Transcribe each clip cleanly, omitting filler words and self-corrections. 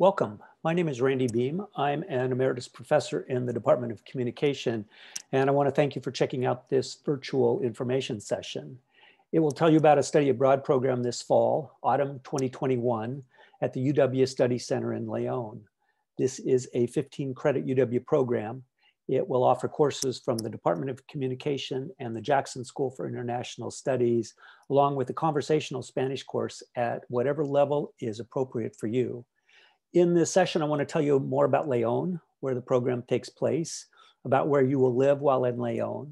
Welcome. My name is Randy Beam. I'm an emeritus professor in the Department of Communication, and I want to thank you for checking out this virtual information session. It will tell you about a study abroad program this fall, autumn 2021, at the UW Study Center in León. This is a 15-credit UW program. It will offer courses from the Department of Communication and the Jackson School for International Studies, along with a conversational Spanish course at whatever level is appropriate for you. In this session, I want to tell you more about León, where the program takes place, about where you will live while in León,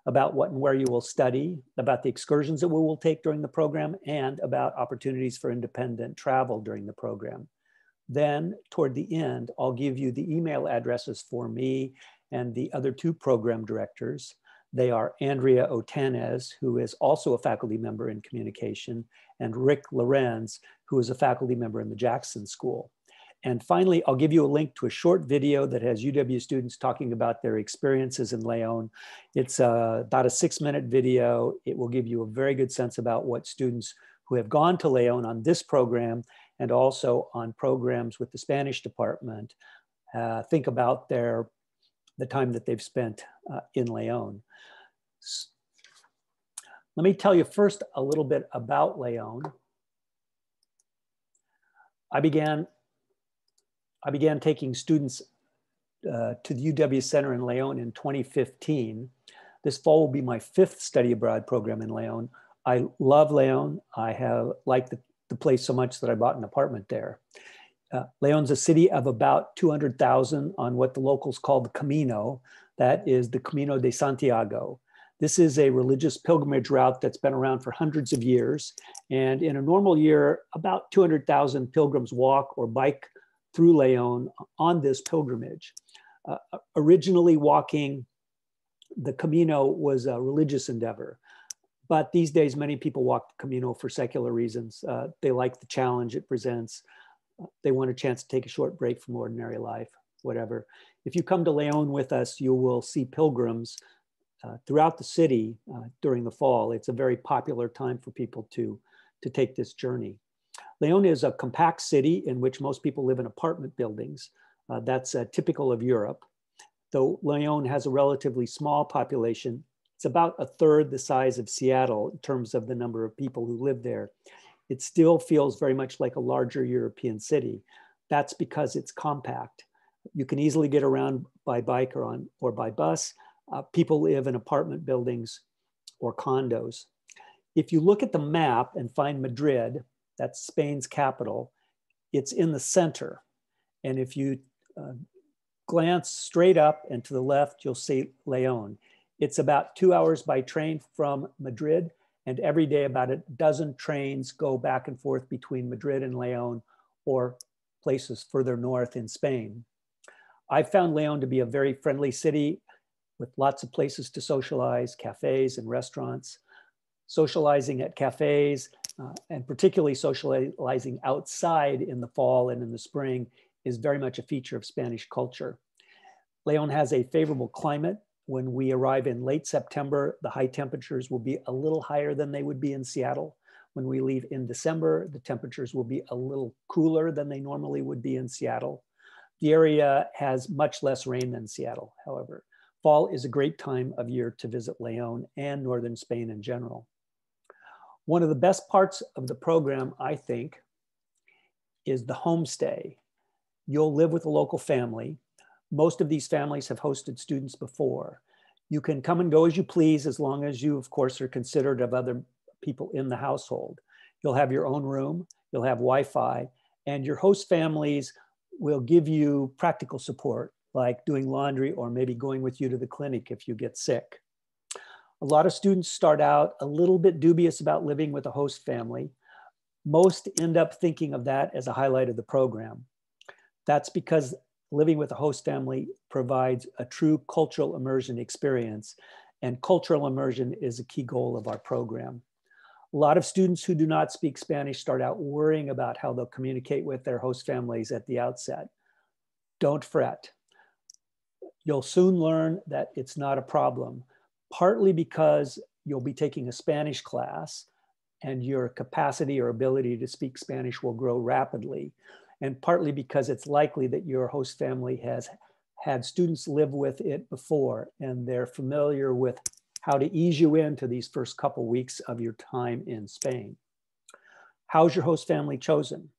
about what and where you will study, about the excursions that we will take during the program, and about opportunities for independent travel during the program. Then, toward the end, I'll give you the email addresses for me and the other two program directors. They are Andrea Otanez, who is also a faculty member in communication, and Rick Lorenz, who is a faculty member in the Jackson School. And finally, I'll give you a link to a short video that has UW students talking about their experiences in León. It's about a 6-minute video. It will give you a very good sense about what students who have gone to León on this program and also on programs with the Spanish department think about the time that they've spent in León. Let me tell you first a little bit about León. I began taking students to the UW Center in León in 2015. This fall will be my 5th study abroad program in León. I love León. I have liked the place so much that I bought an apartment there. León's a city of about 200,000 on what the locals call the Camino. That is the Camino de Santiago. This is a religious pilgrimage route that's been around for hundreds of years. And in a normal year, about 200,000 pilgrims walk or bike through León on this pilgrimage. Originally, walking the Camino was a religious endeavor, but these days many people walk the Camino for secular reasons. They like the challenge it presents. They want a chance to take a short break from ordinary life, whatever. If you come to León with us, you will see pilgrims throughout the city during the fall. It's a very popular time for people to take this journey. León is a compact city in which most people live in apartment buildings. That's typical of Europe. Though León has a relatively small population, it's about 1/3 the size of Seattle in terms of the number of people who live there. It still feels very much like a larger European city. That's because it's compact. You can easily get around by bike or by bus. People live in apartment buildings or condos. If you look at the map and find Madrid, that's Spain's capital, it's in the center. And if you glance straight up and to the left, you'll see León. It's about 2 hours by train from Madrid, and every day about a dozen trains go back and forth between Madrid and León or places further north in Spain. I found León to be a very friendly city with lots of places to socialize, cafes and restaurants. Socializing at cafes, and particularly socializing outside in the fall and in the spring, is very much a feature of Spanish culture. León has a favorable climate. When we arrive in late September, the high temperatures will be a little higher than they would be in Seattle. When we leave in December, the temperatures will be a little cooler than they normally would be in Seattle. The area has much less rain than Seattle, however. Fall is a great time of year to visit León and northern Spain in general. One of the best parts of the program, I think, is the homestay. You'll live with a local family. Most of these families have hosted students before. You can come and go as you please, as long as you, of course, are considerate of other people in the household. You'll have your own room, you'll have Wi-Fi, and your host families will give you practical support, like doing laundry or maybe going with you to the clinic if you get sick. A lot of students start out a little bit dubious about living with a host family. Most end up thinking of that as a highlight of the program. That's because living with a host family provides a true cultural immersion experience, and cultural immersion is a key goal of our program. A lot of students who do not speak Spanish start out worrying about how they'll communicate with their host families at the outset. Don't fret. You'll soon learn that it's not a problem, partly because you'll be taking a Spanish class and your capacity or ability to speak Spanish will grow rapidly. and partly because it's likely that your host family has had students live with it before, and they're familiar with how to ease you into these first couple weeks of your time in Spain. How's your host family chosen?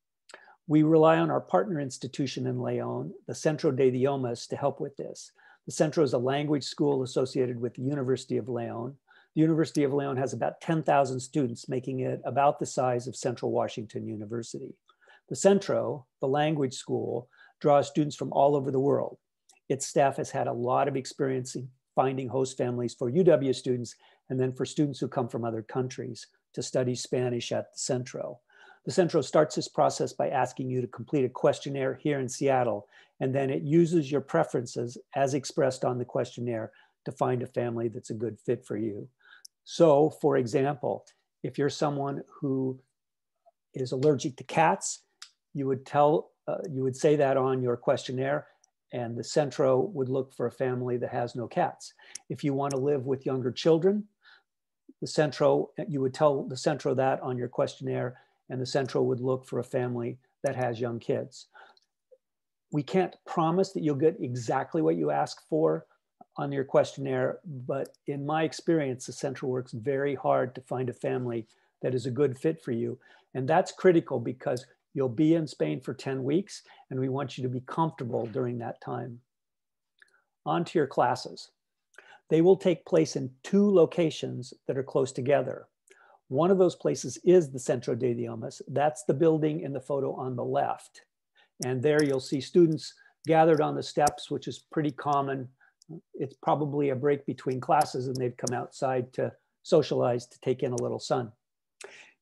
We rely on our partner institution in León, the Centro de Idiomas, to help with this. The Centro is a language school associated with the University of León. The University of León has about 10,000 students, making it about the size of Central Washington University. The Centro, the language school, draws students from all over the world. Its staff has had a lot of experience in finding host families for UW students and then for students who come from other countries to study Spanish at the Centro. The Centro starts this process by asking you to complete a questionnaire here in Seattle, and then it uses your preferences as expressed on the questionnaire to find a family that's a good fit for you. So, for example, if you're someone who is allergic to cats, you would say that on your questionnaire, and the Centro would look for a family that has no cats. If you want to live with younger children, you would tell the Centro that on your questionnaire, and the Centro would look for a family that has young kids. We can't promise that you'll get exactly what you ask for on your questionnaire, but in my experience, the Centro works very hard to find a family that is a good fit for you. And that's critical because you'll be in Spain for 10 weeks, and we want you to be comfortable during that time. On to your classes. They will take place in 2 locations that are close together. One of those places is the Centro de Idiomas. That's the building in the photo on the left. And there you'll see students gathered on the steps, which is pretty common. It's probably a break between classes and they've come outside to socialize, to take in a little sun.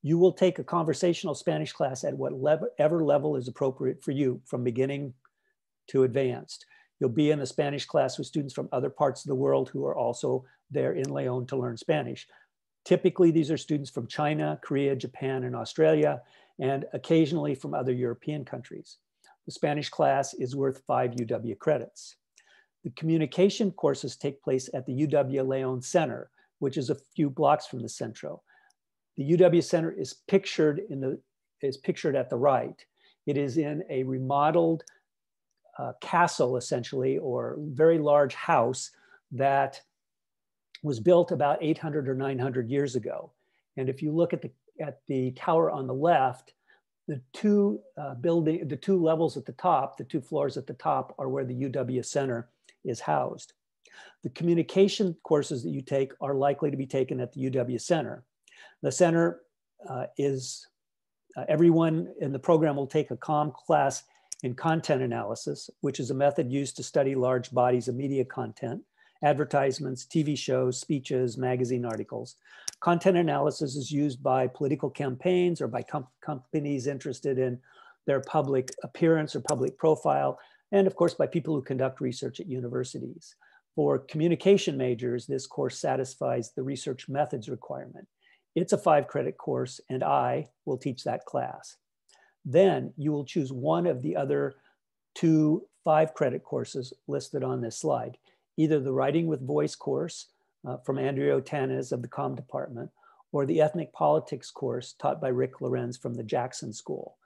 You will take a conversational Spanish class at whatever level is appropriate for you, from beginning to advanced. You'll be in a Spanish class with students from other parts of the world who are also there in León to learn Spanish. Typically, these are students from China, Korea, Japan, and Australia, and occasionally from other European countries. The Spanish class is worth 5 UW credits. The communication courses take place at the UW León Center, which is a few blocks from the Centro. The UW Center is pictured at the right. It is in a remodeled castle, essentially, or very large house that was built about 800 or 900 years ago. And if you look at the tower on the left, the two levels at the top, the 2 floors at the top, are where the UW Center is housed. The communication courses that you take are likely to be taken at the UW Center. The center everyone in the program will take a comm class in content analysis, which is a method used to study large bodies of media content, advertisements, TV shows, speeches, magazine articles. Content analysis is used by political campaigns or by companies interested in their public appearance or public profile, and of course by people who conduct research at universities. For communication majors, this course satisfies the research methods requirement. It's a 5-credit course, and I will teach that class. Then you will choose one of the other 2 5-credit courses listed on this slide, either the Writing with Voice course from Andrea Otanes of the Comm Department, or the Ethnic Politics course taught by Rick Lorenz from the Jackson School.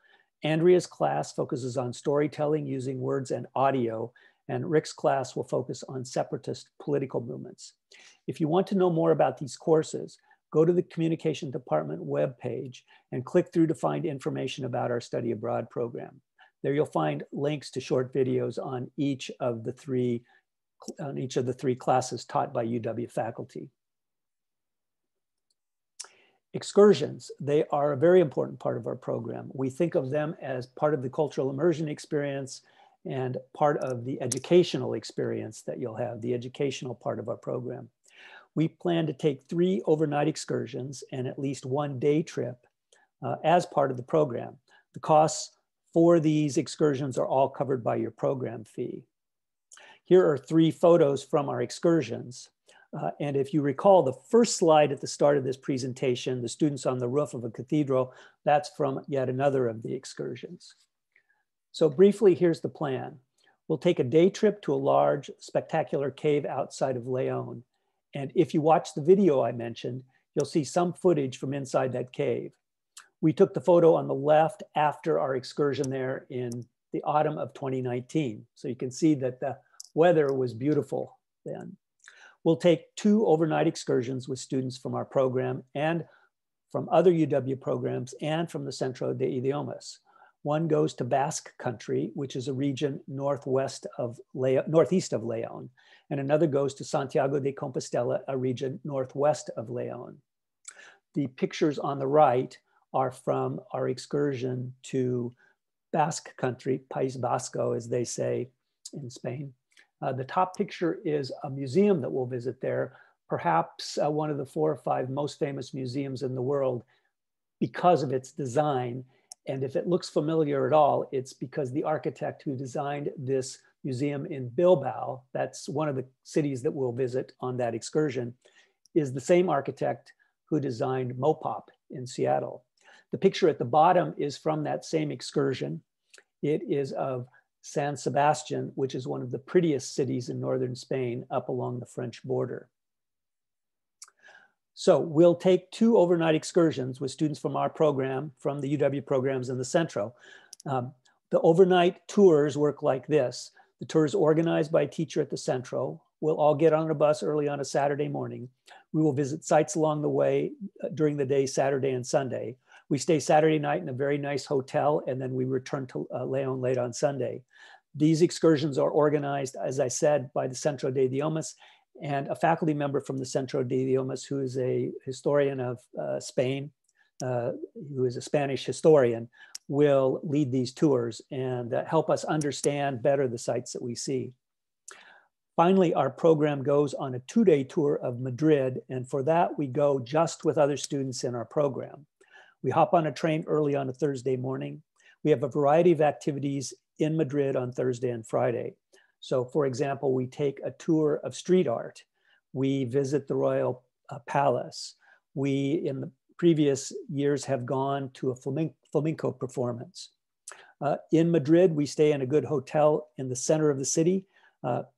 Andrea's class focuses on storytelling using words and audio, and Rick's class will focus on separatist political movements. If you want to know more about these courses, go to the Communication Department webpage and click through to find information about our study abroad program. There you'll find links to short videos on each of the 3 classes taught by UW faculty. Excursions, they are a very important part of our program. We think of them as part of the cultural immersion experience and part of the educational experience that you'll have, the educational part of our program. We plan to take 3 overnight excursions and at least 1 day trip as part of the program. The costs for these excursions are all covered by your program fee. Here are 3 photos from our excursions. And if you recall the first slide at the start of this presentation, the students on the roof of a cathedral, that's from yet another of the excursions. So briefly, here's the plan. We'll take a day trip to a large, spectacular cave outside of León. And if you watch the video I mentioned, you'll see some footage from inside that cave. We took the photo on the left after our excursion there in the autumn of 2019. So you can see that the weather was beautiful then. We'll take 2 overnight excursions with students from our program and from other UW programs and from the Centro de Idiomas. One goes to Basque Country, which is a region northeast of León, and another goes to Santiago de Compostela, a region northwest of León. The pictures on the right are from our excursion to Basque Country, País Vasco, as they say in Spain. The top picture is a museum that we'll visit there, perhaps one of the 4 or 5 most famous museums in the world because of its design. And if it looks familiar at all, it's because the architect who designed this museum in Bilbao, that's one of the cities that we'll visit on that excursion, is the same architect who designed Mopop in Seattle. The picture at the bottom is from that same excursion. It is of San Sebastian, which is one of the prettiest cities in northern Spain up along the French border. So we'll take 2 overnight excursions with students from our program, from the UW programs in the Centro. The overnight tours work like this. The tour is organized by a teacher at the Centro. We'll all get on a bus early on a Saturday morning. We will visit sites along the way during the day, Saturday and Sunday. We stay Saturday night in a very nice hotel, and then we return to León late on Sunday. These excursions are organized, as I said, by the Centro de Idiomas, and a faculty member from the Centro de Idiomas, who is a historian of Spain, who is a Spanish historian, will lead these tours and help us understand better the sites that we see. Finally, our program goes on a 2-day tour of Madrid, and for that we go just with other students in our program. We hop on a train early on a Thursday morning. We have a variety of activities in Madrid on Thursday and Friday. So for example, we take a tour of street art. We visit the Royal Palace. We, in the previous years, have gone to a flamenco performance. In Madrid, we stay in a good hotel in the center of the city,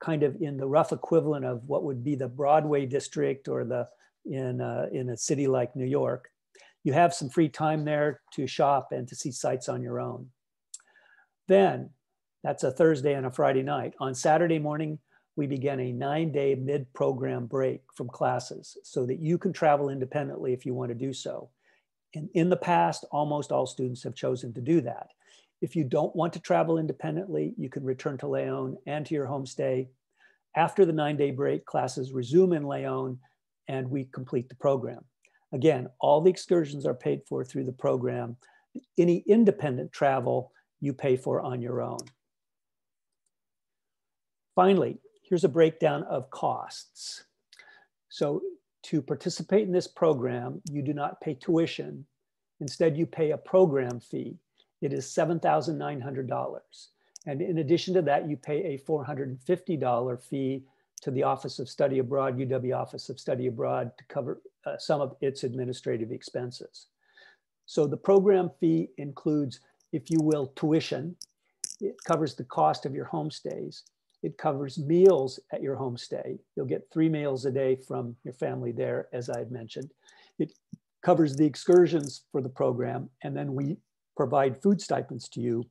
kind of in the rough equivalent of what would be the Broadway district or in a city like New York. You have some free time there to shop and to see sights on your own. Then, that's a Thursday and a Friday night. On Saturday morning, we begin a 9-day mid-program break from classes so that you can travel independently if you want to do so. And in the past, almost all students have chosen to do that. If you don't want to travel independently, you can return to León and to your homestay. After the 9-day break, classes resume in León and we complete the program. Again, all the excursions are paid for through the program. Any independent travel you pay for on your own. Finally, here's a breakdown of costs. So to participate in this program, you do not pay tuition. Instead, you pay a program fee. It is $7,900. And in addition to that, you pay a $450 fee to the Office of Study Abroad, UW Office of Study Abroad, to cover some of its administrative expenses. So the program fee includes, if you will, tuition. It covers the cost of your homestays. It covers meals at your homestay. You'll get 3 meals a day from your family there, as I had mentioned. It covers the excursions for the program, and then we provide food stipends to you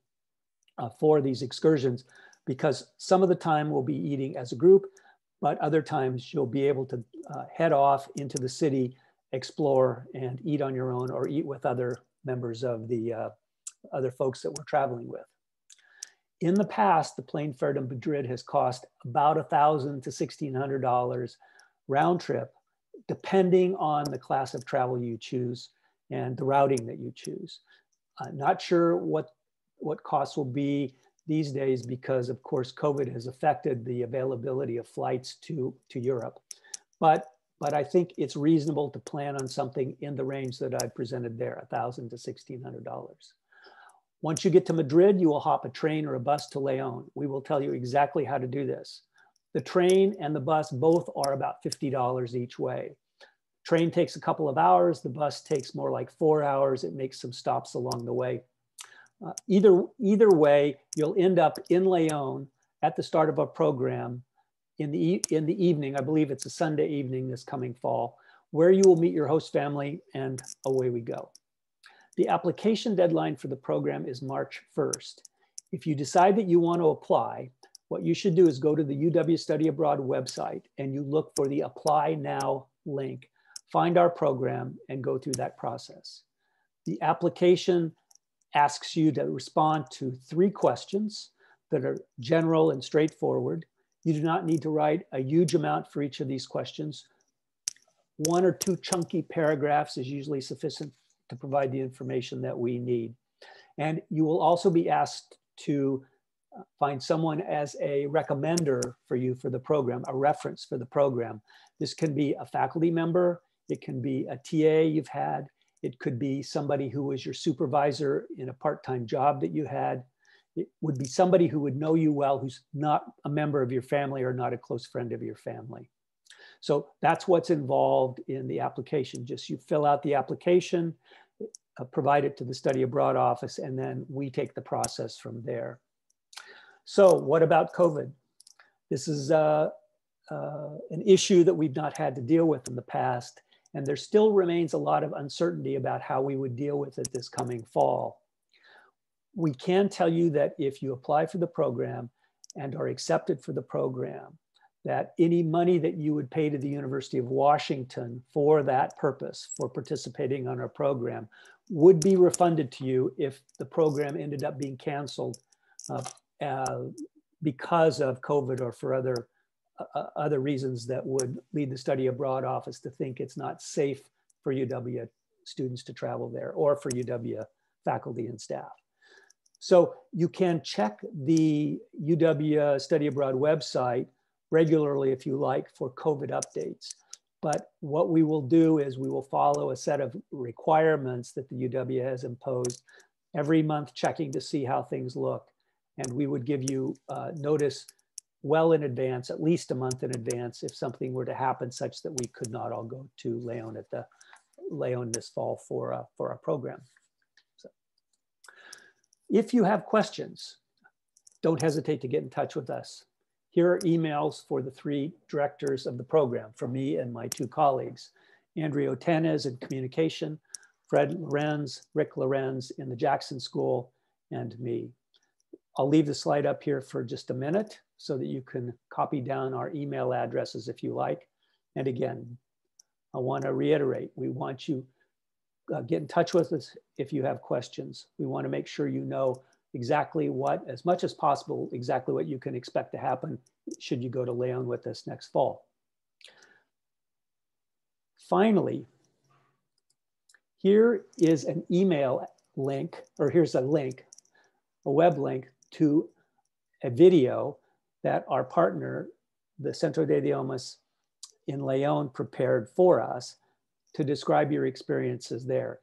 for these excursions, because some of the time we'll be eating as a group, but other times you'll be able to head off into the city, explore, and eat on your own or eat with other members of the other folks that we're traveling with. In the past, the plane fare to Madrid has cost about $1,000 to $1,600 round trip, depending on the class of travel you choose and the routing that you choose. Not sure what costs will be these days because, of course, COVID has affected the availability of flights to Europe. But I think it's reasonable to plan on something in the range that I presented there, $1,000 to $1,600. Once you get to Madrid, you will hop a train or a bus to León. We will tell you exactly how to do this. The train and the bus both are about $50 each way. Train takes a couple of hours. The bus takes more like 4 hours. It makes some stops along the way. Either way, you'll end up in León at the start of our program in the evening. I believe it's a Sunday evening this coming fall, where you will meet your host family, and away we go. The application deadline for the program is March 1st. If you decide that you want to apply, what you should do is go to the UW Study Abroad website and you look for the Apply Now link. Find our program and go through that process. The application asks you to respond to 3 questions that are general and straightforward. You do not need to write a huge amount for each of these questions. 1 or 2 chunky paragraphs is usually sufficient to provide the information that we need. And you will also be asked to find someone as a recommender for you for the program, a reference for the program. This can be a faculty member, it can be a TA you've had, it could be somebody who was your supervisor in a part-time job that you had. It would be somebody who would know you well, who's not a member of your family or not a close friend of your family. So that's what's involved in the application. Just you fill out the application, provide it to the Study Abroad office, and then we take the process from there. So what about COVID? This is an issue that we've not had to deal with in the past, and there still remains a lot of uncertainty about how we would deal with it this coming fall. We can tell you that if you apply for the program and are accepted for the program, that any money that you would pay to the University of Washington for that purpose, for participating on our program, would be refunded to you if the program ended up being canceled because of COVID or for other reasons that would lead the Study Abroad office to think it's not safe for UW students to travel there or for UW faculty and staff. So you can check the UW Study Abroad website regularly if you like for COVID updates. But what we will do is we will follow a set of requirements that the UW has imposed every month, checking to see how things look. And we would give you notice well in advance, at least a month in advance, if something were to happen such that we could not all go to León this fall for our program. So, if you have questions, don't hesitate to get in touch with us. Here are emails for the 3 directors of the program, from me and my 2 colleagues, Andrea Otanez in communication, Fred Lorenz, Rick Lorenz in the Jackson School, and me. I'll leave the slide up here for just a minute so that you can copy down our email addresses if you like. And again, I want to reiterate, we want you get in touch with us if you have questions. We want to make sure you know exactly what, as much as possible, exactly what you can expect to happen should you go to León with us next fall. Finally, here is an email link, or here's a link, a web link to a video that our partner, the Centro de Idiomas in León, prepared for us to describe your experiences there.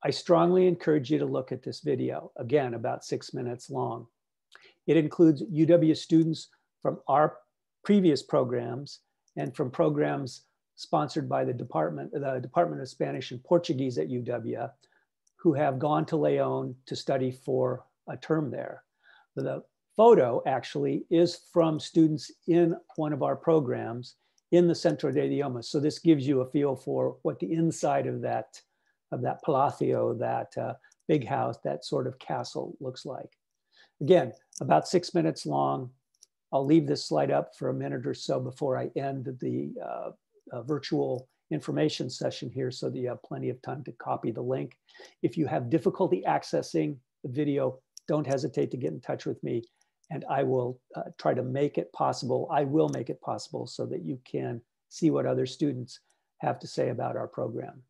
I strongly encourage you to look at this video, again, about 6 minutes long. It includes UW students from our previous programs and from programs sponsored by the Department of Spanish and Portuguese at UW, who have gone to León to study for a term there. The photo actually is from students in one of our programs in the Centro de Idiomas. So this gives you a feel for what the inside of that palacio, that big house, that sort of castle looks like. Again, about 6 minutes long. I'll leave this slide up for a minute or so before I end the virtual information session here so that you have plenty of time to copy the link. If you have difficulty accessing the video, don't hesitate to get in touch with me, and I will try to make it possible. I will make it possible so that you can see what other students have to say about our program.